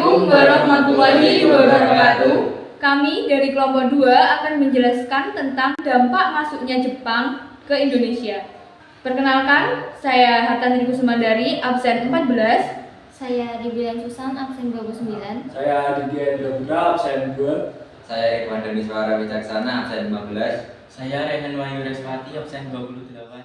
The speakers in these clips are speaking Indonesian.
Assalamualaikum warahmatullahi wabarakatuh. Kami dari kelompok 2 akan menjelaskan tentang dampak masuknya Jepang ke Indonesia. Perkenalkan, saya Hartanti Kusumandari, absen 14. Saya Dibilan Susan, absen 29. Saya Aditya Indra Putra, absen 2. Saya Iwan Dani Suara Wicaksana, absen 15. Saya Rehan Wahyu Reswati, absen 28.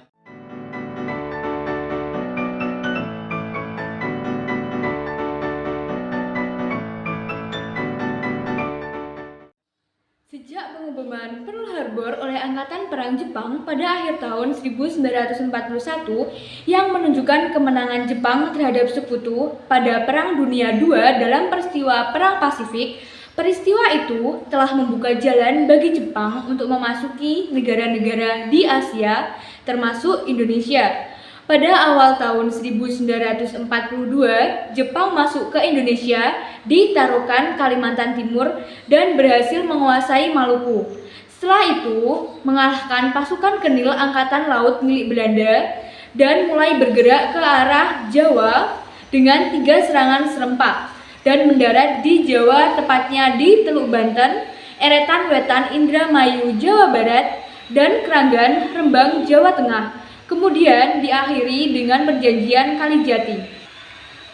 Sejak pengeboman Pearl Harbor oleh Angkatan Perang Jepang pada akhir tahun 1941 yang menunjukkan kemenangan Jepang terhadap sekutu pada Perang Dunia II dalam peristiwa Perang Pasifik, peristiwa itu telah membuka jalan bagi Jepang untuk memasuki negara-negara di Asia, termasuk Indonesia. Pada awal tahun 1942, Jepang masuk ke Indonesia di Tarakan, Kalimantan Timur dan berhasil menguasai Maluku. Setelah itu, mengalahkan pasukan Kenil Angkatan Laut milik Belanda dan mulai bergerak ke arah Jawa dengan 3 serangan serempak dan mendarat di Jawa, tepatnya di Teluk Banten, Eretan Wetan Indramayu, Jawa Barat, dan Kranggan, Rembang, Jawa Tengah. Kemudian diakhiri dengan perjanjian Kalijati.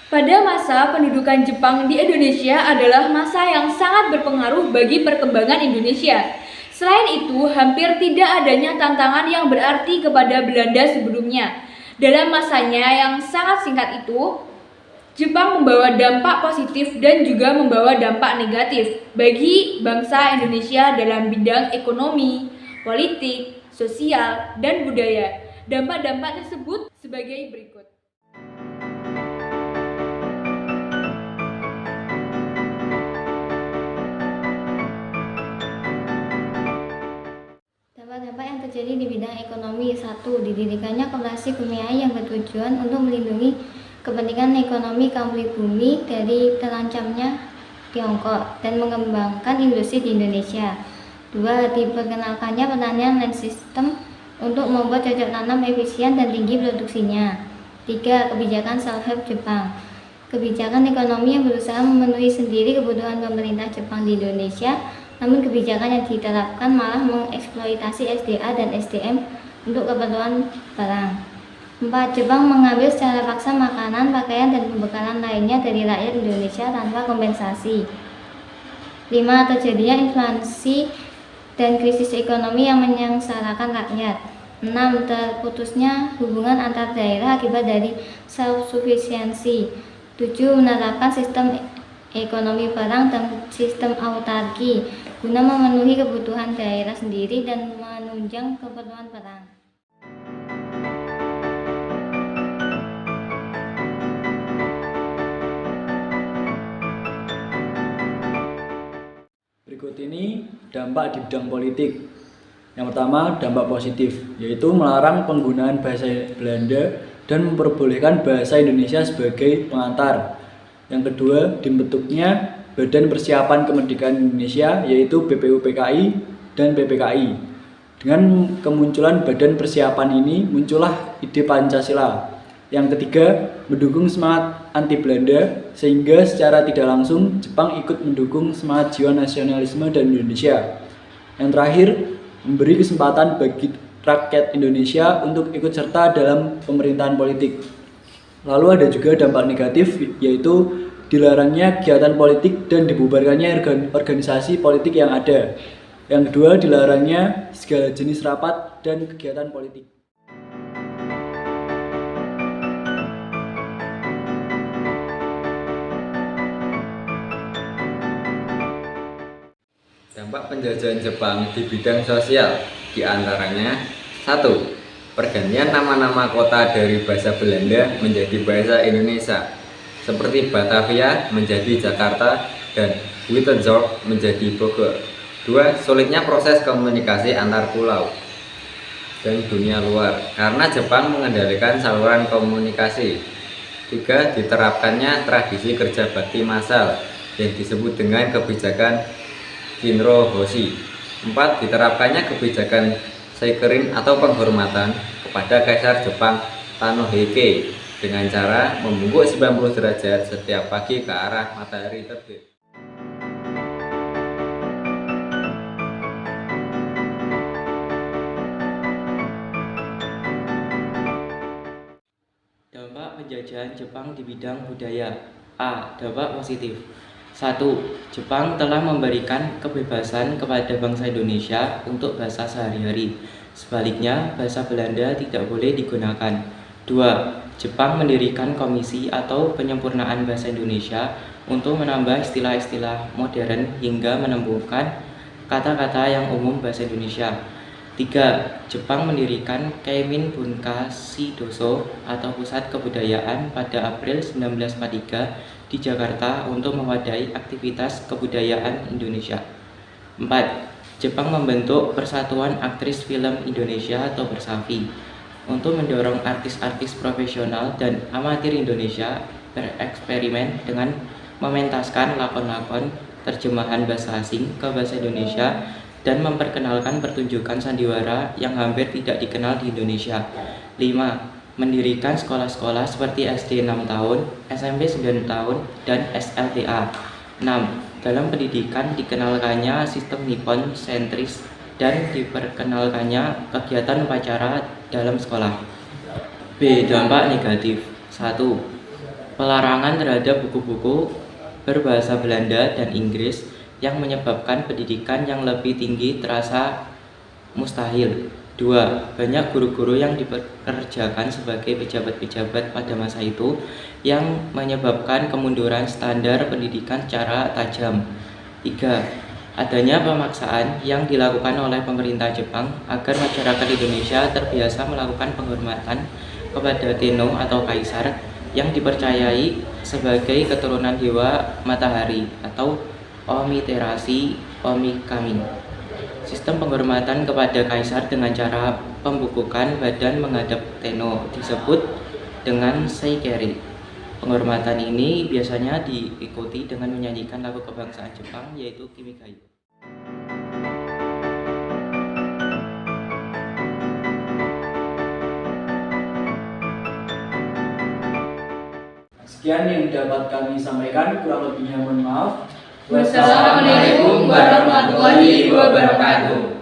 Pada masa pendudukan Jepang di Indonesia adalah masa yang sangat berpengaruh bagi perkembangan Indonesia. Selain itu, hampir tidak adanya tantangan yang berarti kepada Belanda sebelumnya. Dalam masanya yang sangat singkat itu, Jepang membawa dampak positif dan juga membawa dampak negatif bagi bangsa Indonesia dalam bidang ekonomi, politik, sosial, dan budaya. Dampak-dampak tersebut sebagai berikut. Dampak-dampak yang terjadi di bidang ekonomi. 1. Didirikannya Koperasi Kumiai yang bertujuan untuk melindungi kepentingan ekonomi kaum pribumi dari terancamnya Tiongkok dan mengembangkan industri di Indonesia. 2. Diperkenalkannya pertanian land system untuk membuat cocok tanam efisien dan tinggi produksinya. 3. Kebijakan self-help Jepang. Kebijakan ekonomi yang berusaha memenuhi sendiri kebutuhan pemerintah Jepang di Indonesia, namun kebijakan yang diterapkan malah mengeksploitasi SDA dan SDM untuk keperluan perang. 4. Jepang mengambil secara paksa makanan, pakaian, dan pembekalan lainnya dari rakyat Indonesia tanpa kompensasi. 5. Terjadinya inflasi dan krisis ekonomi yang menyengsarakan rakyat. 6. Terputusnya hubungan antar daerah akibat dari self-sufficiency. 7. Menerapkan sistem ekonomi perang dan sistem autarki guna memenuhi kebutuhan daerah sendiri dan menunjang keperluan perang. Berikut ini dampak di bidang politik. Yang pertama, dampak positif, yaitu melarang penggunaan bahasa Belanda dan memperbolehkan bahasa Indonesia sebagai pengantar. Yang kedua, dibentuknya Badan Persiapan Kemerdekaan Indonesia, yaitu BPUPKI dan PPKI. Dengan kemunculan Badan Persiapan ini, muncullah ide Pancasila. Yang ketiga, mendukung semangat anti Belanda, sehingga secara tidak langsung Jepang ikut mendukung semangat jiwa nasionalisme dan Indonesia. Yang terakhir, memberi kesempatan bagi rakyat Indonesia untuk ikut serta dalam pemerintahan politik. Lalu ada juga dampak negatif, yaitu dilarangnya kegiatan politik dan dibubarkannya organisasi politik yang ada. Yang kedua, dilarangnya segala jenis rapat dan kegiatan politik. Dampak penjajahan Jepang di bidang sosial diantaranya 1. Pergantian nama-nama kota dari bahasa Belanda menjadi bahasa Indonesia, seperti Batavia menjadi Jakarta dan Wittenzorp menjadi Bogor. 2. Sulitnya proses komunikasi antar pulau dan dunia luar karena Jepang mengendalikan saluran komunikasi. 3. Diterapkannya tradisi kerja bakti massal yang disebut dengan kebijakan Shinro-hoshi. 4. Diterapkannya kebijakan Seikirin atau penghormatan kepada Kaisar Jepang Tanohike. dengan cara membungkuk 90 derajat setiap pagi ke arah matahari terbit. Dampak penjajahan Jepang di bidang budaya. A. Dampak positif. 1. Jepang telah memberikan kebebasan kepada bangsa Indonesia untuk bahasa sehari-hari. Sebaliknya, bahasa Belanda tidak boleh digunakan. 2. Jepang mendirikan komisi atau penyempurnaan bahasa Indonesia untuk menambah istilah-istilah modern hingga menemukan kata-kata yang umum bahasa Indonesia. 3. Jepang mendirikan Keimin Bunkashi Doso atau Pusat Kebudayaan pada April 1943 di Jakarta untuk mewadahi aktivitas kebudayaan Indonesia. 4. Jepang membentuk Persatuan Aktris Film Indonesia atau Persafi untuk mendorong artis-artis profesional dan amatir Indonesia bereksperimen dengan mementaskan lakon-lakon terjemahan bahasa asing ke bahasa Indonesia dan memperkenalkan pertunjukan sandiwara yang hampir tidak dikenal di Indonesia. 5. Mendirikan sekolah-sekolah seperti SD 6 tahun, SMP 9 tahun, dan SLTA. 6. Dalam pendidikan dikenalkannya sistem Nippon sentris dan diperkenalkannya kegiatan upacara dalam sekolah. B. Dampak negatif. 1. Pelarangan terhadap buku-buku berbahasa Belanda dan Inggris yang menyebabkan pendidikan yang lebih tinggi terasa mustahil. 2. Banyak guru-guru yang dipekerjakan sebagai pejabat-pejabat pada masa itu yang menyebabkan kemunduran standar pendidikan secara tajam. 3. Adanya pemaksaan yang dilakukan oleh pemerintah Jepang agar masyarakat Indonesia terbiasa melakukan penghormatan kepada Tenno atau Kaisar yang dipercayai sebagai keturunan dewa matahari atau Omiterashi Omikami. Sistem penghormatan kepada kaisar dengan cara pembukukan badan menghadap Tenno disebut dengan Seikeri. Penghormatan ini biasanya diikuti dengan menyanyikan lagu kebangsaan Jepang yaitu Kimigai. Sekian yang dapat kami sampaikan, kurang lebihnya mohon maaf. Wassalamualaikum warahmatullahi wabarakatuh.